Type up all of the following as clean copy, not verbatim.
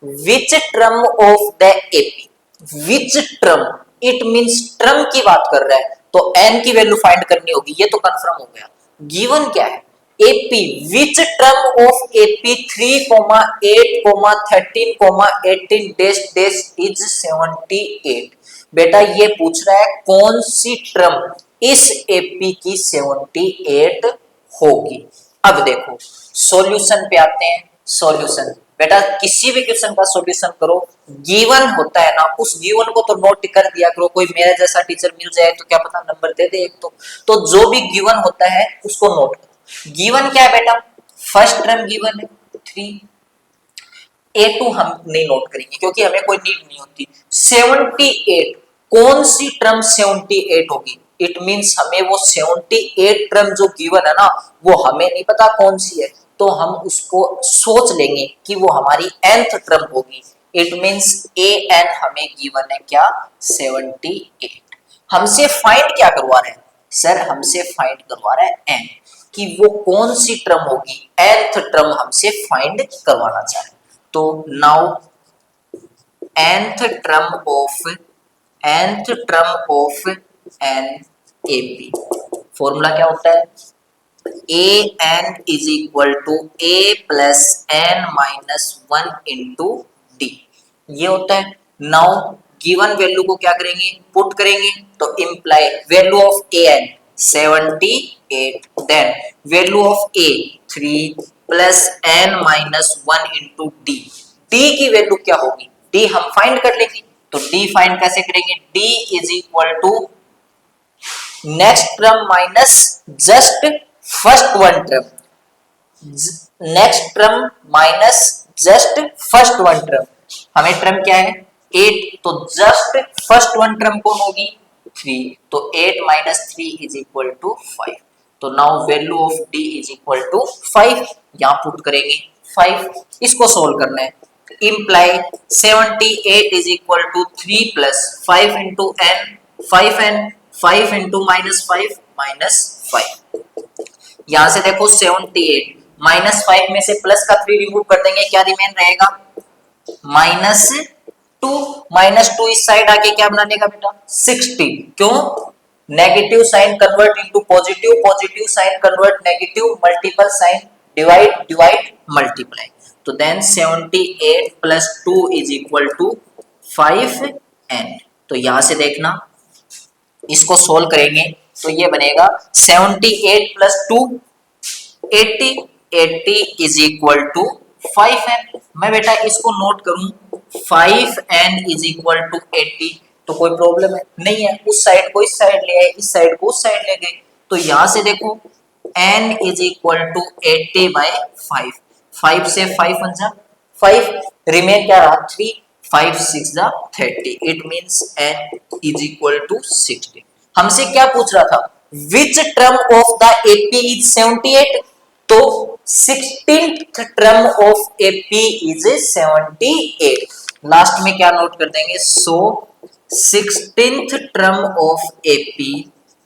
Which term of the AP, which term, it means term की बात कर रहा है, तो एन की वैल्यू फाइंड करनी होगी, ये तो कंफर्म हो गया। गिवन क्या है, AP, which term of AP 3, 8, 13, 18 dash dash is 78। बेटा ये पूछ रहा है कौन सी ट्रम इस एपी की 78 होगी। अब देखो सॉल्यूशन पे आते हैं। सॉल्यूशन बेटा किसी भी क्वेश्चन का सॉल्यूशन करो, गिवन होता है ना, उस गिवन को तो नोट कर दिया करो। कोई मेरे जैसा टीचर मिल जाए तो क्या पता नंबर दे दे एक तो जो भी गिवन होता है उसको नोट करो। गिवन क्या है बेटा, फर्स्ट टर्म गिवन है 3, A2 हम नहीं नोट करेंगे क्योंकि हमें कोई नीड नहीं होती। 78, कौन सी टर्म 78 होगी, इट मींस हमें वो 78 टर्म जो गिवन है ना वो हमें नहीं पता कौन सी है, तो हम उसको सोच लेंगे कि वो हमारी nth टर्म होगी। इट मींस an हमें गिवन है क्या, 78। हमसे फाइंड क्या करवा रहे हैं सर, हमसे फाइंड करवा रहा है n, कि वो कौन सी टर्म होगी, nth टर्म हमसे फाइंड करवाना चाह रहे हैं। तो now nth term of an AP, formula क्या होता है, an is equal to a plus n minus 1 into d, ये होता है। नाउ गिवन वैल्यू को क्या करेंगे, पुट करेंगे, तो imply value of an 78, then value of a 3 plus n minus 1 into d, d की वैल्यू क्या होगी, डी हम फाइंड कर लेंगे, तो डी फाइंड कैसे करेंगे, d is equal to next term minus just first one term, next term minus just first one term, हमें टर्म क्या है 8, तो जस्ट फर्स्ट वन टर्म कौन होगी 3, तो 8 माइनस 3 इज इक्वल टू 5, तो now value of d is equal to 5, यहां put करेंगे 5, इसको सोल्व करना है, imply 78 is equal to 3 plus 5 into n, 5 into minus 5, यहां से देखो 78 माइनस 5 में से प्लस का 3 रिमूव कर देंगे, क्या रिमेन रहेगा माइनस 2 इस साइड आके क्या बना देगा बेटा 60, क्यों, negative sign convert into positive, positive sign convert negative, multiple sign divide multiply, तो then 78 plus 2 is equal to 5n, तो यहां से देखना इसको सोल्व करेंगे तो ये बनेगा 78 plus 2 80, 80 is equal to 5n, मैं बेटा इसको नोट करूं 5n इज इक्वल टू 80, तो कोई प्रॉब्लम है नहीं है, उस साइड को इस साइड ले आए, इस साइड को उस साइड ले गए, तो यहां से देखो n is equal to 80 by 5, 5 से 5 1 जा 5, रिमेन क्या रहा 3, 5 6 जा 30, it means n is equal to 60। हमसे क्या पूछ रहा था, which term of the AP is 78, तो 16th term of AP is 78, last में क्या नोट कर देंगे, सो 16th term of AP,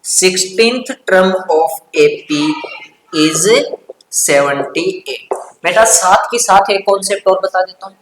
16th term of AP is 78। बेटा साथ के साथ एक कॉन्सेप्ट और बता देता हूं,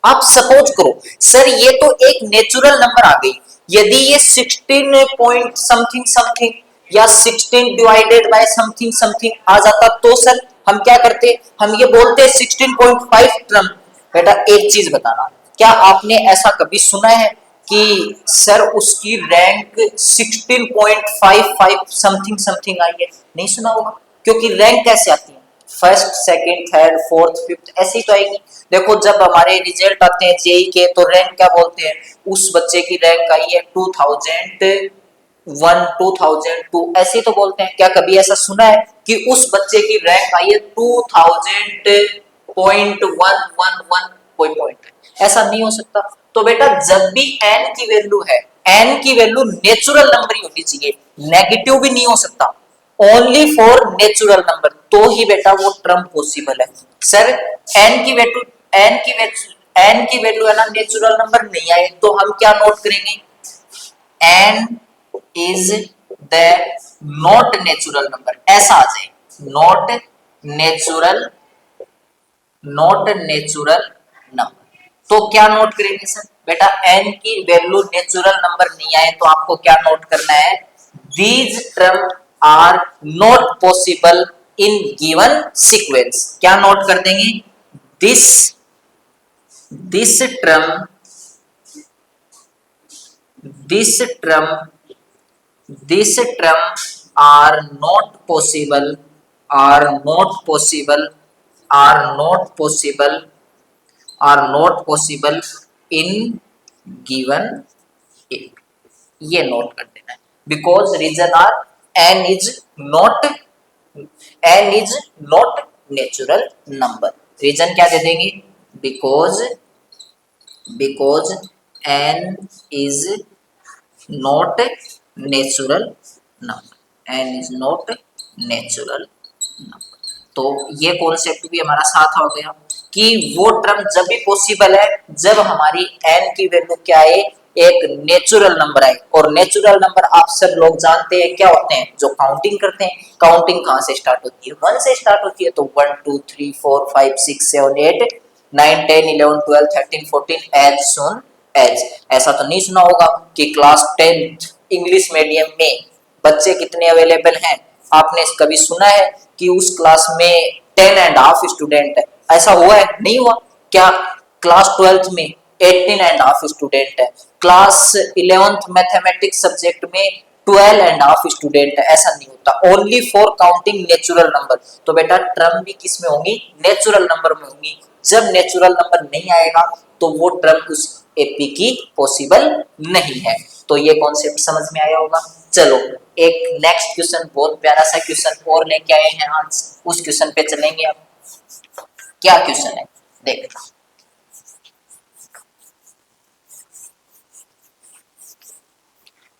आप सपोज करो सर ये तो एक नेचुरल नंबर आ गई, यदि ये 16 पॉइंट समथिंग समथिंग या 16 डिवाइडेड बाय समथिंग समथिंग आ जाता, तो सर हम क्या करते, हम ये बोलते 16.5 टर्म। बेटा एक चीज बताना, क्या आपने ऐसा कभी सुना है कि सर उसकी रैंक 16.55 समथिंग समथिंग आई है, नहीं सुना होगा, क्योंकि रैंक कैसे आती है, first second third fourth fifth ऐसे ही तो आएगी। देखो जब हमारे रिजल्ट आते हैं जेई के, तो रैंक क्या बोलते हैं, उस बच्चे की रैंक आई है 2001 2002 ऐसे ही तो बोलते हैं। क्या कभी ऐसा सुना है कि उस बच्चे की रैंक आई है 2000.111 कोई पॉइंट, ऐसा नहीं हो सकता। तो बेटा जब भी n की वैल्यू है, n की वैल्यू नेचुरल नंबर ही होनी चाहिए, नेगेटिव भी नहीं हो सकता, ओनली फॉर नेचुरल नंबर, तो ही बेटा वो टर्म पॉसिबल है। सर n की वैल्यू है ना नेचुरल नंबर नहीं आए, तो हम क्या नोट करेंगे, n is the not natural number, ऐसा आ जाए, नॉट नेचुरल नंबर, तो क्या नोट करेंगे सर? बेटा n की वैल्यू नेचुरल नंबर नहीं आए तो आपको क्या नोट करना है? These term are not possible in given sequence. क्या नोट कर देंगे? This this term this term this term are not possible are not possible are not possible are not possible in given, ये note कर देना है। Because reason are N is not natural number. Reason क्या दे देंगे? Because N is not natural number, N is not natural number. तो ये concept भी हमारा साथ हो गया कि वो टर्म जब भी पॉसिबल है जब हमारी n की वैल्यू क्या है? एक नेचुरल नंबर है। और नेचुरल नंबर आप सब लोग जानते हैं क्या होते हैं? जो काउंटिंग करते हैं। काउंटिंग कहाँ से स्टार्ट होती है? 1 से स्टार्ट होती है। तो 1 2 3 4 5 6 7 8 9 10 11 12 13 14 एज सुन एज। ऐसा तो नहीं सुना होगा कि क्लास 10th इंग्लिश मीडियम में बच्चे कितने अवेलेबल हैं? आपने कभी सुना है कि उस क्लास में 10.5 स्टूडेंट है? ऐसा हुआ है? नहीं हुआ। क्या क्लास 12th में 18.5 स्टूडेंट है? क्लास 11th मैथमेटिक्स सब्जेक्ट में 12.5 स्टूडेंट है? ऐसा नहीं होता। Only for counting natural number. तो बेटा टर्म भी किस में होंगी? नेचुरल नंबर में होंगी। जब नेचुरल नंबर नहीं आएगा तो वो टर्म उस एपी की पॉसिबल नहीं है। तो ये कॉन्सेप्ट समझ में आया होगा। चलो एक नेक्स्ट क्वेश्चन, बहुत प्यारा सा क्वेश्चन और लेके आए हैं आज, उस क्वेश्चन पे चलेंगे अब। क्या क्वेश्चन है देखना।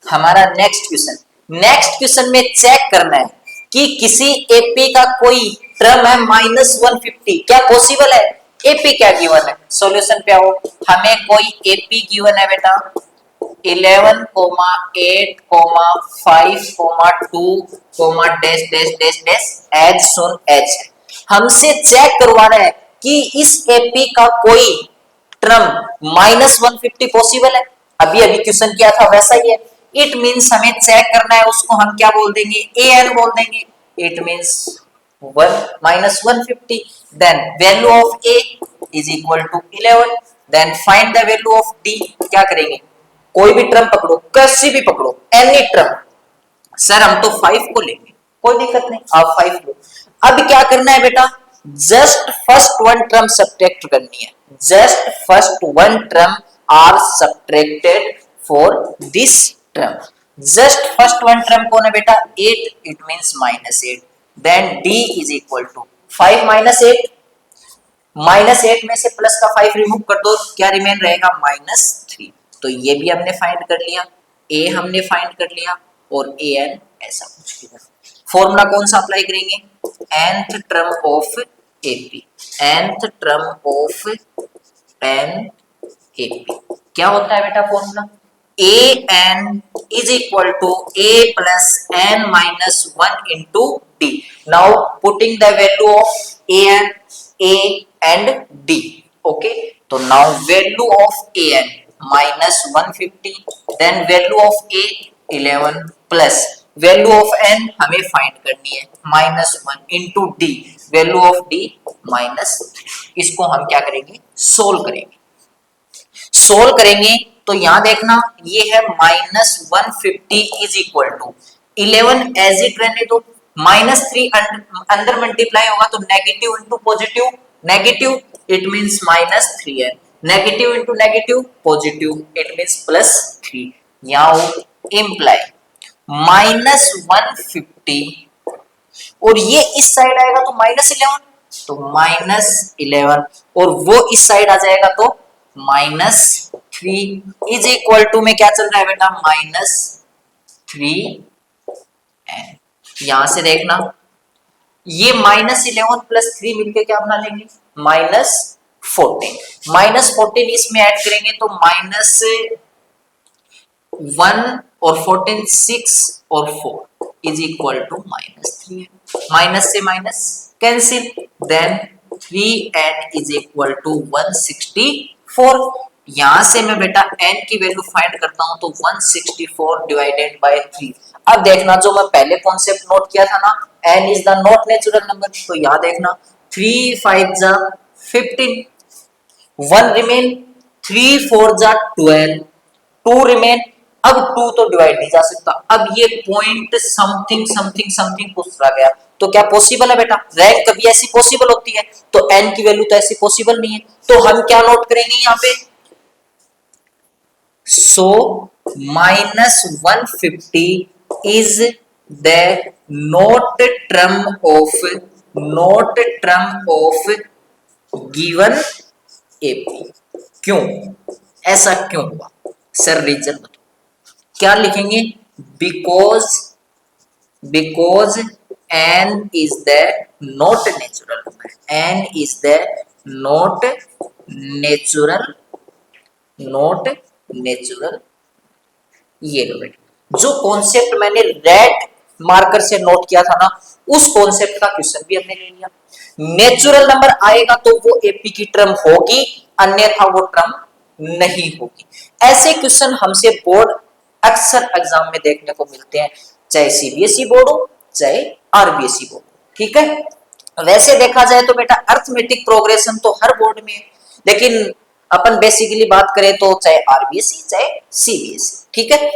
हमारा नेक्स्ट क्वेश्चन में चेक करना है कि किसी एपी का कोई टर्म है -150, क्या पॉसिबल है? एपी क्या गिवन है? सॉल्यूशन पे आओ। हमें कोई एपी गिवन है बेटा 11, 8, 5, 2, dash dash dash dash as soon as. हमसे चेक करवाना है कि इस एपी का कोई टर्म -150 पॉसिबल है। अभी अभी क्वेश्चन किया था वैसा ही है। इट मींस हमें चेक करना है, उसको हम क्या बोल देंगे? an बोल देंगे। It means 1 -150। Then value of a is equal to 11। Then find the value of d। क्या करेंगे? कोई भी टर्म पकड़ो, कैसी भी पकड़ो, एनी टर्म। सर हम तो 5 को लेंगे, कोई दिक्कत नहीं, आप 5 लो। अब क्या करना है बेटा? Just first one term subtract करनी है। Just first one term are subtracted for this term. Just first one term कौन है बेटा? 8। It means -8। Then d is equal to 5 -8। -8 में से प्लस का 5 रिमूव कर दो, क्या रिमेन रहेगा? -3। तो ये भी हमने फाइंड कर लिया, a हमने फाइंड कर लिया और an ऐसा कुछ किया। फॉर्मूला कौन सा अप्लाई करेंगे? nth term of AP, nth term of an AP. क्या होता है बेटा formula? an is equal to a plus n minus 1 into d. Now putting the value of an, a and d. Okay, so now value of an -150, then value of a 11 plus value of n हमें find करनी है -1 into d, value of d -3। इसको हम क्या करेंगे? Solve करेंगे। तो यहां देखना ये है -150 is equal to 11 as it रहने दो, -3 अंदर मल्टीप्लाई होगा तो negative into positive, negative it means -3n, negative into negative positive it means +3। यहां इंप्लाई -150 और ये इस साइड आएगा तो -11, तो -11 और वो इस साइड आ जाएगा तो -3 इज इक्वल टू में क्या चल रहा है बेटा? -3n। यहां से देखना ये -11 प्लस 3 मिलके क्या बना लेंगे? -14। -14 इसमें ऐड करेंगे तो -1 और 14 6 और 4 is equal to -3n। Minus से minus cancel, then 3n is equal to 164। 4। यहां से मैं बेटा n की वैल्यू फाइंड करता हूं तो 164 डिवाइडेड बाय 3। अब देखना जो मैं पहले कॉन्सेप्ट नोट किया था ना, n is the not natural number, तो यहां देखना 3 5 जा 15, 1 रिमेन, 3 4 जा 12, 2 रिमेन। अब 2 तो डिवाइड नहीं जा सकता, अब ये पॉइंट समथिंग समथिंग समथिंग पूछा गया, तो क्या पॉसिबल है बेटा? रैंक कभी ऐसी पॉसिबल होती है? तो n की वैल्यू तो ऐसी पॉसिबल नहीं है, तो हम क्या नोट करेंगे यहाँ पे? सो -150 is the not term of given AP. क्यों ऐसा क्यों हुआ सर? रीजन बताओ। क्या लिखेंगे? Because n is the not natural number, n is the not natural। ये लो बेटा, जो कॉन्सेप्ट मैंने रेड मार्कर से नोट किया था ना, उस कॉन्सेप्ट का क्वेश्चन भी हमने ले लिया। नेचुरल नंबर आएगा तो वो एपी की टर्म होगी, अन्यथा वो टर्म नहीं होगी। ऐसे क्वेश्चन हमसे बोर्ड अक्सर एग्जाम में देखने को मिलते हैं, चाहे सीबीएसई बोर्ड हो चाहे आरबीएसई बोर्ड, ठीक है। वैसे देखा जाए तो बेटा अर्थमेटिक प्रोग्रेशन तो हर बोर्ड में है, लेकिन अपन बेसिकली बात करें तो चाहे आरबीएसई चाहे सीबीएसई, ठीक है।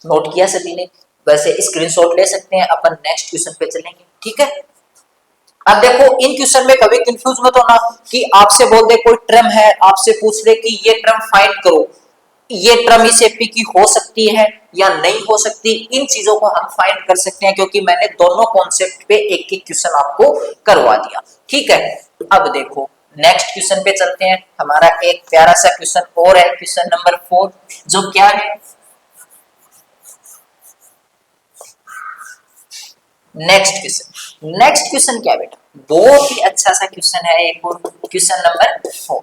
नोट किया सभी ने? वैसे स्क्रीनशॉट ले सकते हैं, अपन नेक्स्ट क्वेश्चन पे चलेंगे, ठीक है। अब देखो इन क्वेश्चन में कभी कंफ्यूज मत होना कि आपसे बोल दे कोई टर्म है, आपसे पूछ ले कि ये टर्म फाइंड करो, ये टर्म इस एपी की हो सकती है या नहीं हो सकती। इन चीजों को हम फाइंड कर सकते हैं क्योंकि मैंने दोनों कॉन्सेप्ट पे एक एक क्वेश्चन आपको करवा दिया, ठीक है। अब देखो नेक्स्ट क्वेश्चन पे चलते हैं। हमारा एक प्यारा सा क्वेश्चन और है, क्वेश्चन नंबर 4, जो क्या है? नेक्स्ट क्वेश्चन क्या बेटा? बहुत ही अच्छा सा क्वेश्चन है, एक और क्वेश्चन नंबर 4।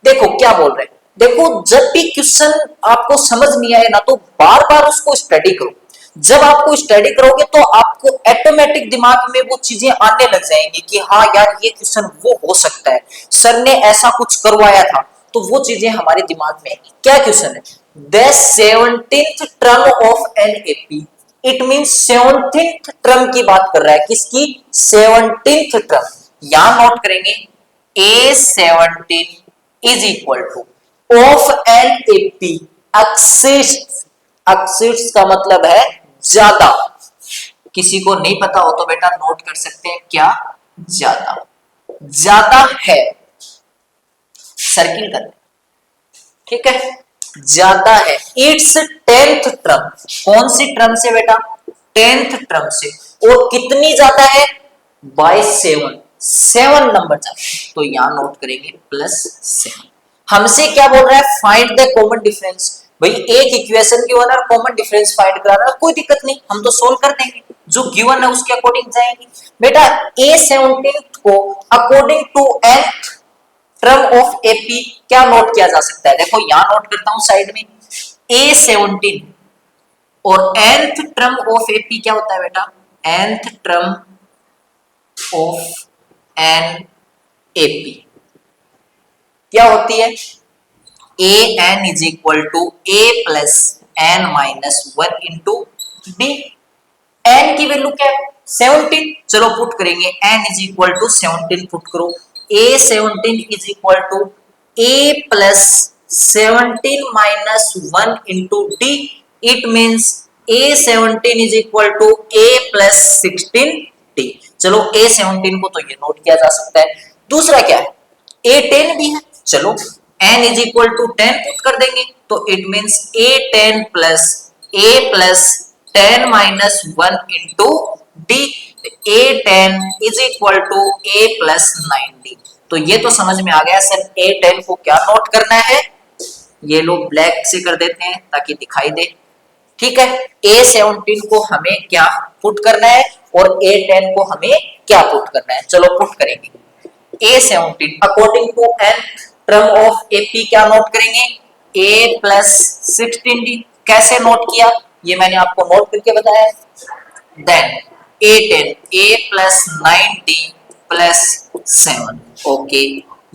देखो क्या बोल रहे हैं, देखो जब भी क्वेश्चन आपको समझ नहीं आए ना तो बार बार उसको स्टडी करो। जब आपको स्टडी करोगे तो आपको ऑटोमेटिक दिमाग में वो चीजें आने लग जाएंगी कि हाँ यार ये क्वेश्चन वो हो सकता है, सर ने ऐसा कुछ करवाया था, तो वो चीजें हमारे दिमाग में आएंगी। क्या क्वेश्चन है? The 17th term of an AP. It means 17th term की बात कर रहा है, किसकी? 17th term. यहां नोट करेंगे A17 is equal two of an AP exist. Exist का मतलब है ज्यादा। किसी को नहीं पता हो तो बेटा नोट कर सकते हैं, क्या? ज्यादा है, सर्किल करते, ठीक है। ज्यादा है, इट्स 10th टर्म। कौन सी टर्म से बेटा? 10th टर्म से। और कितनी ज्यादा है? बाय 7 नंबर ज्यादा। तो यहां नोट करेंगे +7। हमसे क्या बोल रहा है? Find the common difference. भाई एक इक्वेशन गिवन है, कॉमन डिफरेंस फाइंड कराना है, कोई दिक्कत नहीं, हम तो सोल्व कर देंगे, जो गिवन है उसके अकॉर्डिंग जाएंगे। बेटा A17 को according to nth term of AP क्या नोट किया जा सकता है? देखो यहां नोट करता हूं साइड में, A17 और nth टर्म ऑफ एपी क्या होता है बेटा? nth term of an AP क्या होती है? an is equal to a plus n minus 1 into d. n की वैल्यू क्या है? 17। चलो पुट करेंगे, n is equal to 17 put करो। A17 is equal to a plus 17 minus 1 into d. It means A17 is equal to a plus 16 d. चलो A17 को तो ये नोट किया जा सकता है। दूसरा क्या है? A10 भी है। चलो n is equal to 10 put कर देंगे तो it means A10 plus a plus 10 minus 1 into d. A10 is equal to a plus 9d। तो ये तो समझ में आ गया सर A10 को क्या नोट करना है। ये लोग ब्लैक से कर देते हैं ताकि दिखाई दे, ठीक है। A17 को हमें क्या पुट करना है और A10 को हमें क्या पुट करना है। चलो पुट करेंगे। A17 according to n term of AP क्या नोट करेंगे? a plus 16d। कैसे नोट किया ये मैंने आपको नोट करके बताया। Then A10 a plus 9d plus 7। Okay,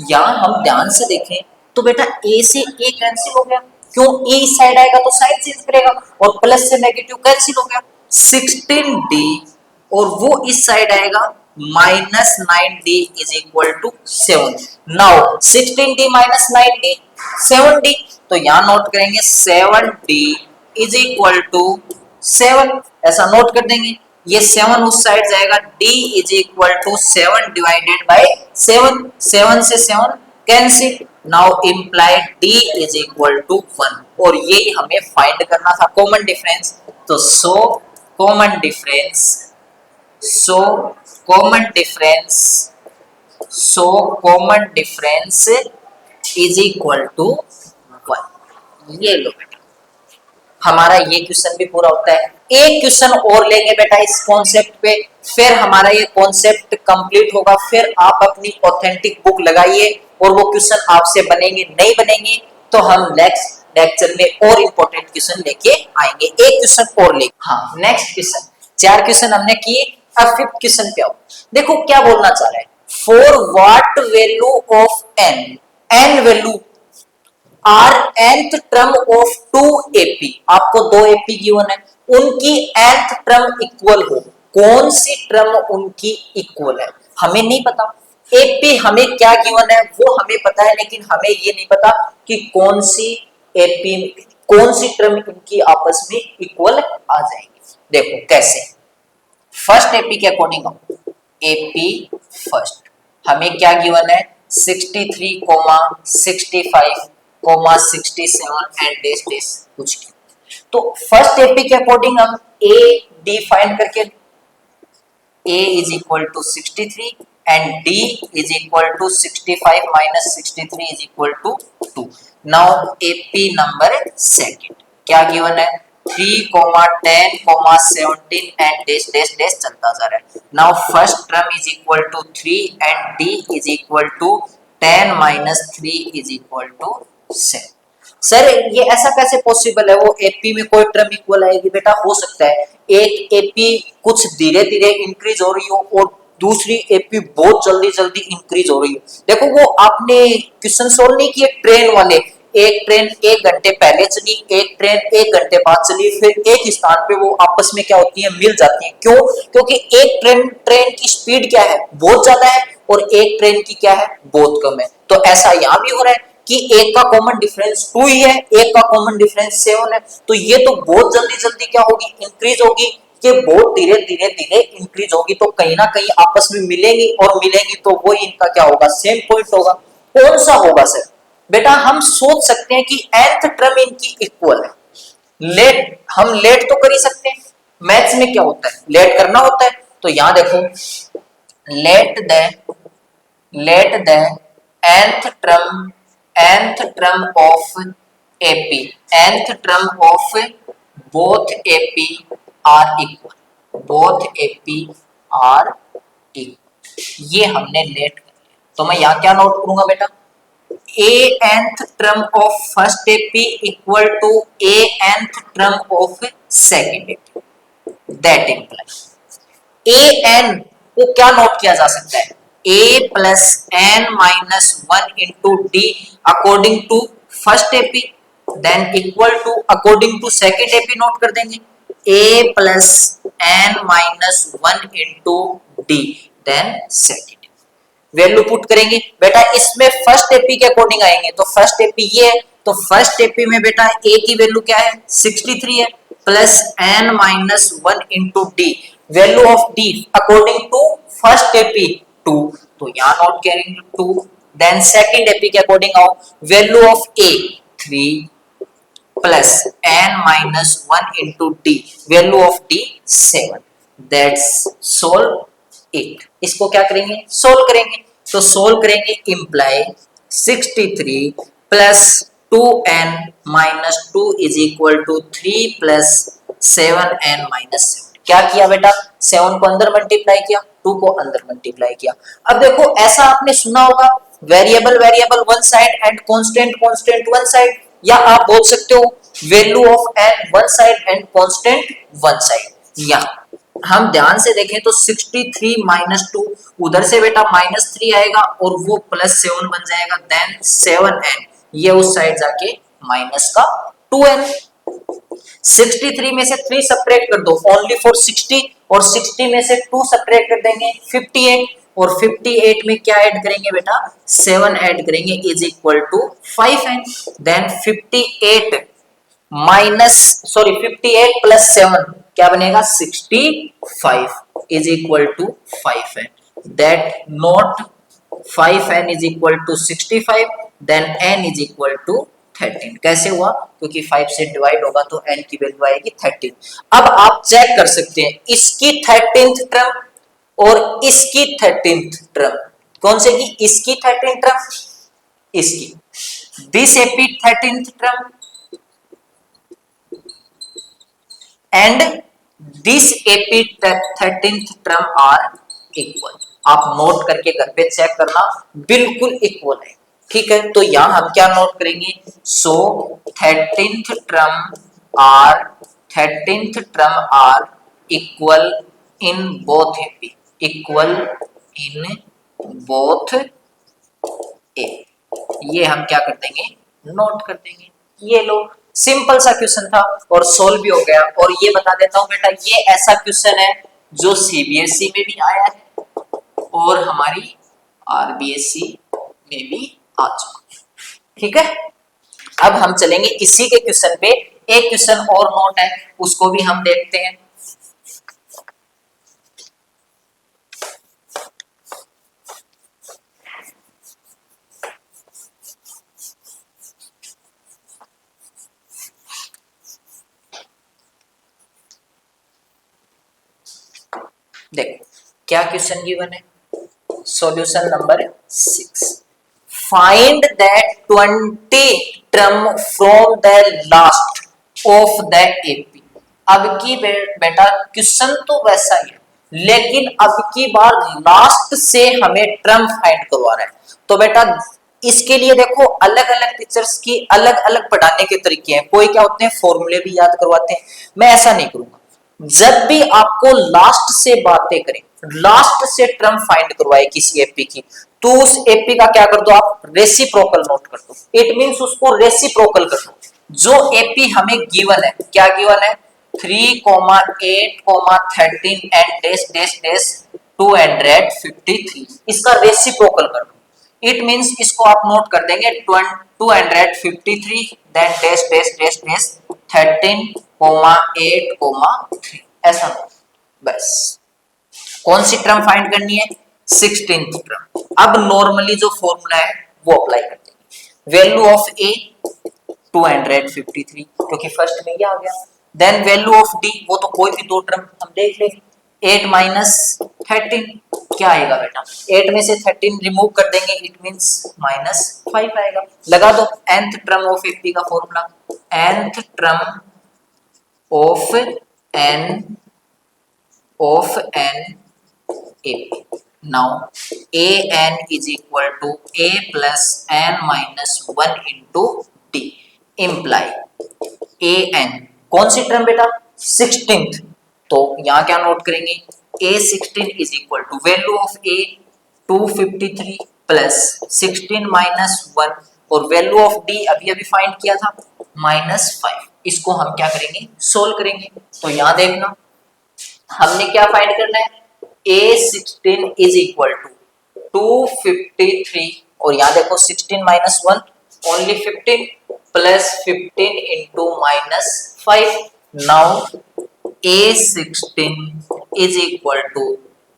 यहां हम ध्यान से देखें तो बेटा ए से ए कैंसिल हो गया, क्यों ए इस साइड आएगा तो साइन चेंज करेगा, और प्लस से नेगेटिव कैंसिल हो गया 16d, और वो इस साइड आएगा minus 9d is equal to 7। Now 16d minus 9d 7d, तो यहां नोट करेंगे 7d इज इक्वल टू 7, ऐसा नोट कर देंगे। ये 7 उस साइड जाएगा, d is equal to 7 divided by 7, 7 से 7 cancel, now imply d is equal to 1, और ये हमें फाइंड करना था कॉमन डिफरेंस। तो so common difference, so common difference, so common difference is equal to 1। ये लो बेटा, हमारा ये क्वेश्चन भी पूरा होता है। एक क्वेश्चन और लेंगे बेटा इस कॉन्सेप्ट पे, फिर हमारा ये कॉन्सेप्ट कंप्लीट होगा, फिर आप अपनी ऑथेंटिक बुक लगाइए और वो क्वेश्चन आपसे बनेंगे नहीं बनेंगे तो हम नेक्स्ट लेक्चर में और इंपॉर्टेंट क्वेश्चन लेके आएंगे। एक क्वेश्चन और ले, हाँ नेक्स्ट क्वेश्चन, 4 क्वेश्चन हमने किए, अब 5th क्वेश्चन पे आओ। देखो क्या बोलना चाह रहा है, for what value of n, n value are nth term of 2 AP, आपको 2 AP गिवन है, उनकी nth टर्म इक्वल हो, कौन सी टर्म उनकी इक्वल है हमें नहीं पता। AP हमें क्या गिवन है वो हमें पता है, लेकिन हमें ये नहीं पता कि कौन सी AP, कौन सी टर्म इनकी आपस में इक्वल आ जाएगी। देखो कैसे, फर्स्ट AP के अकॉर्डिंग AP फर्स्ट हमें क्या गिवन है 63, 65, 67 एंड डेस डेस कुछ की। तो फर्स्ट एपी के अकॉर्डिंग हम ए डी फाइंड करके, a is equal to 63 and d is equal to 65 minus 63 is equal to 2। Now AP number second क्या गिवन है 3, 10, 17 एंड डेस डेस डेस चलता जा रहा है। Now first term is equal to 3 and d is equal to 10 minus 3 is equal to 7। Sir ये ऐसा कैसे possible है, वो एपी में कोई टर्म इक्वल आएगी? बेटा हो सकता है एक एपी कुछ धीरे धीरे इंक्रीज हो रही हो और दूसरी एपी बहुत जल्दी जल्दी इंक्रीज हो रही हो। देखो वो आपने क्वेश्चन सोल्व नहीं किए ट्रेन वाले, एक ट्रेन 1 घंटे पहले चली, एक ट्रेन 1 घंटे बाद चली, फिर एक स्थान पे वो आपस में क्या होती है मिल जाती है। क्यों? क्योंकि एक ट्रेन की स्पीड क्या है बहुत ज्यादा है और एक ट्रेन की क्या है बहुत कम है। तो ऐसा यहाँ भी हो रहा है कि एक का कॉमन डिफरेंस 2 ही है, एक का कॉमन डिफरेंस 7 है, तो ये तो बहुत जल्दी जल्दी क्या होगी इंक्रीज होगी, कि बहुत धीरे धीरे धीरे इंक्रीज होगी, तो कहीं ना कहीं आपस में मिलेंगी और मिलेंगी तो वो इनका क्या होगा सेम पॉइंट होगा। कौन सा होगा सर? बेटा हम सोच सकते हैं कि nth टर्म इनकी इक्वल है। लेट हम लेट तो कर ही सकते हैं, मैथ्स में क्या होता है लेट करना होता है। तो यहां देखो let the nth term of AP, nth term of both AP are equal, both AP are equal। ये हमने लेट कर लिया, तो मैं यहाँ क्या नोट करूंगा बेटा a nth term of first AP equal to a nth term of second AP, that implies a n को क्या नोट किया जा सकता है a plus n minus 1 into d according to first AP, then equal to according to second AP note कर देंगे a plus n minus 1 into d then second value put करेंगे। बेटा इसमें फर्स्ट एपी के अकॉर्डिंग आएंगे, तो first AP ये है, तो फर्स्ट एपी में बेटा a की वैल्यू क्या है 63 है, plus n minus 1 into d, value of d according to first AP 2, तो यहाँ नोट करेंगे 2। देन सेकंड एपी के अकॉर्डिंग आओ, value of a 3 plus n minus 1 into d, value of d 7। That's solve it. इसको क्या करेंगे solve करेंगे, तो सोल्व करेंगे imply 63 plus 2n minus 2 is equal to 3 plus 7n minus 7। क्या किया बेटा 7 को अंदर मल्टीप्लाई किया, 2 को अंदर मल्टीप्लाई किया। अब देखो ऐसा आपने सुना होगा variable variable one side and constant constant one side, या आप बोल सकते हो value of n one side and constant one side. या हम ध्यान से देखें तो 63 माइनस 2 उधर से बेटा माइनस 3 आएगा और वो प्लस 7 बन जाएगा, देन 7n ये उस साइड जाके माइनस का 2n। 63 में से 3 सब्ट्रैक्ट कर दो ओनली फॉर 60, और 60 में से 2 सब्ट्रैक्ट कर देंगे 58, और 58 में क्या ऐड करेंगे बेटा 7 ऐड करेंगे is equal to 5n। Then 58 minus sorry 58 plus 7 क्या बनेगा 65 is equal to 5n। That not 5n is equal to 65, then n is equal to 13। कैसे हुआ? क्योंकि 5 से डिवाइड होगा तो n की वैल्यू आएगी 13। अब आप चेक कर सकते हैं इसकी 13th टर्म और इसकी 13th टर्म, कौन से की? इसकी 13th टर्म, इसकी this AP 13th term and this AP 13th term are equal. आप नोट करके घर पे चेक करना, बिल्कुल इक्वल है। ठीक है, तो यहां हम क्या नोट करेंगे? So 13th term are equal in both AP, equal in both A. ये हम क्या कर देंगे? नोट कर देंगे। ये लो, सिंपल सा क्वेश्चन था और सोल्व भी हो गया। और ये बता देता हूं बेटा, ये ऐसा क्वेश्चन है जो सीबीएसई में भी आया है और हमारी आरबीएसई में भी आ चुका है। ठीक है, अब हम चलेंगे इसी के क्वेश्चन पे। एक क्वेश्चन और नोट है, उसको भी हम देखते हैं। देखो क्या क्वेश्चन गिवन है, solution number 6। Find that 20 term from the last of the AP. अब की बेटा क्वेश्चन तो वैसा ही है, लेकिन अब की बार लास्ट से हमें टर्म फाइंड करवा रहा है। तो बेटा इसके लिए देखो अलग अलग टीचर्स की अलग अलग पढ़ाने के तरीके हैं। कोई क्या होते हैं फॉर्मूले भी याद करवाते हैं, मैं ऐसा नहीं करूंगा। जब भी आपको लास्ट से बातें करें, लास्ट से टर्म फाइंड करवाए किसी एपी की, तो उस एपी का क्या कर दो आप? रेसिप्रोकल नोट कर दो। इट मींस उसको रेसिप्रोकल कर दो। जो एपी हमें गिवन है, क्या गिवन है? 3, 8, 13 एंड डैश डैश डैश 253, इसका रेसिप्रोकल कर दो। इट मींस इसको आप नोट कर देंगे 253 then dash dash dash dash 13, 8, 3, ऐसा नोट। बस कौन सी टर्म फाइंड करनी है? 16th term. अब नॉर्मली जो फॉर्मूला है वो अप्लाई कर देंगे। वैल्यू ऑफ ए 253, क्योंकि फर्स्ट में ये आ गया। देन वैल्यू ऑफ डी, वो तो कोई भी दो टर्म हम देख लेंगे। 8 माइनस 13 क्या आएगा बेटा? 8 में से 13 रिमूव कर देंगे, इट मींस -5 आएगा। लगा दो nth टर्म ऑफ एपी का formula, nth term of n AP. Now an is equal to a plus n minus 1 into d imply an कौन सी टर्म बेटा? 16th। तो यहां क्या नोट करेंगे? a16 is equal to value of a 253 plus 16 minus 1 और value of d अभी अभी find किया था -5। इसको हम क्या करेंगे? सोल्व करेंगे। तो यहां देखना हमने क्या फाइंड करना है? A16 is equal to 253 और यहाँ देखो 16 minus 1 only 15 plus 15 into -5। Now A16 is equal to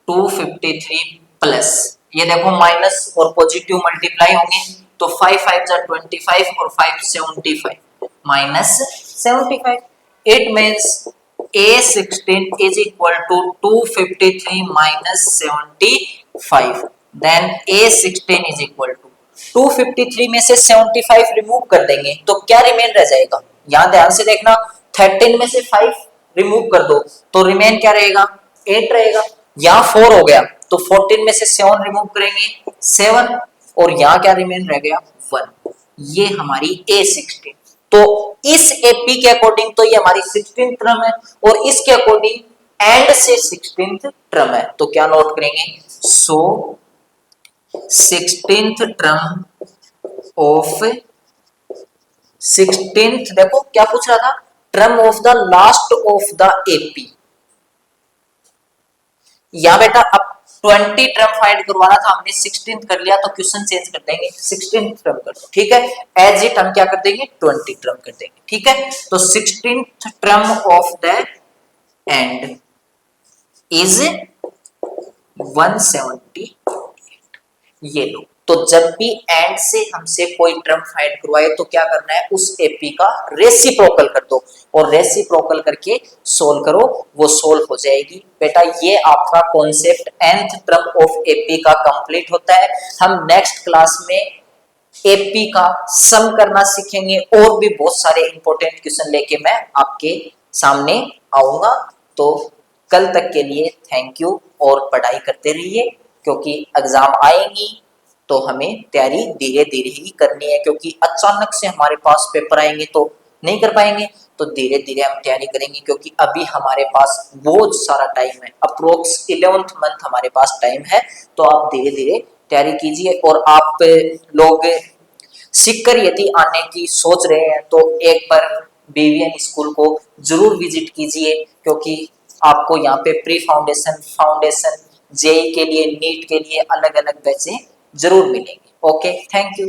253 plus ये देखो माइनस और पॉजिटिव मल्टीप्लाई होंगे तो 5 5 जा 25 और 5 75 -75। It means A16 is equal to 253 minus 75. Then A16 is equal to 253 में से 75 रिमूव कर देंगे तो क्या रिमेन रह जाएगा? यहाँ ध्यान से देखना, 13 में से 5 रिमूव कर दो तो रिमेन क्या रहेगा? 8 रहेगा। यहाँ 4 हो गया तो 14 में से 7 रिमूव करेंगे 7 और यहाँ क्या रिमेन रह गया? 1। ये हमारी A16। तो इस एपी के अकॉर्डिंग तो ये हमारी 16th टर्म है और इसके अकॉर्डिंग एंड से 16th टर्म है। तो क्या नोट करेंगे? सो 16th टर्म ऑफ 16th देखो क्या पूछ रहा था, term of the last of the AP. या बेटा अब 20 टर्म फाइंड करवाना था, हमने 16th कर लिया तो क्वेश्चन चेंज कर देंगे, 16th टर्म कर दो, ठीक है। एज इट हम क्या कर देंगे, 20 टर्म कर देंगे, ठीक है। तो 16th term of the end is 170, ये लो। तो जब भी एंड से हमसे कोई टर्म फाइंड करवाए तो क्या करना है, उस एपी का रेसिप्रोकल कर दो और रेसिप्रोकल करके सोल्व करो, वो सोल्व हो जाएगी। बेटा ये आपका concept nth term of AP का कंप्लीट होता है। हम नेक्स्ट क्लास में एपी का सम करना सीखेंगे और भी बहुत सारे इंपॉर्टेंट क्वेश्चन लेके मैं आपके सामने आऊंगा। तो कल तक के लिए थैंक यू, और पढ़ाई करते रहिए क्योंकि एग्जाम आएंगी तो हमें तैयारी धीरे धीरे ही करनी है, क्योंकि अचानक से हमारे पास पेपर आएंगे तो नहीं कर पाएंगे, तो धीरे धीरे हम तैयारी करेंगे क्योंकि अभी हमारे पास बहुत सारा टाइम है, अप्रोक्स 11th मंथ हमारे पास टाइम है। तो आप धीरे धीरे तैयारी कीजिए, और आप लोग सीखकर यदि आने की सोच रहे हैं तो एक बार बीवीएन स्कूल को जरूर विजिट कीजिए, क्योंकि आपको यहाँ पे प्री फाउंडेशन, फाउंडेशन, जेई के लिए, नीट के लिए अलग अलग बैचें जरूर मिलेंगे। Okay, thank you.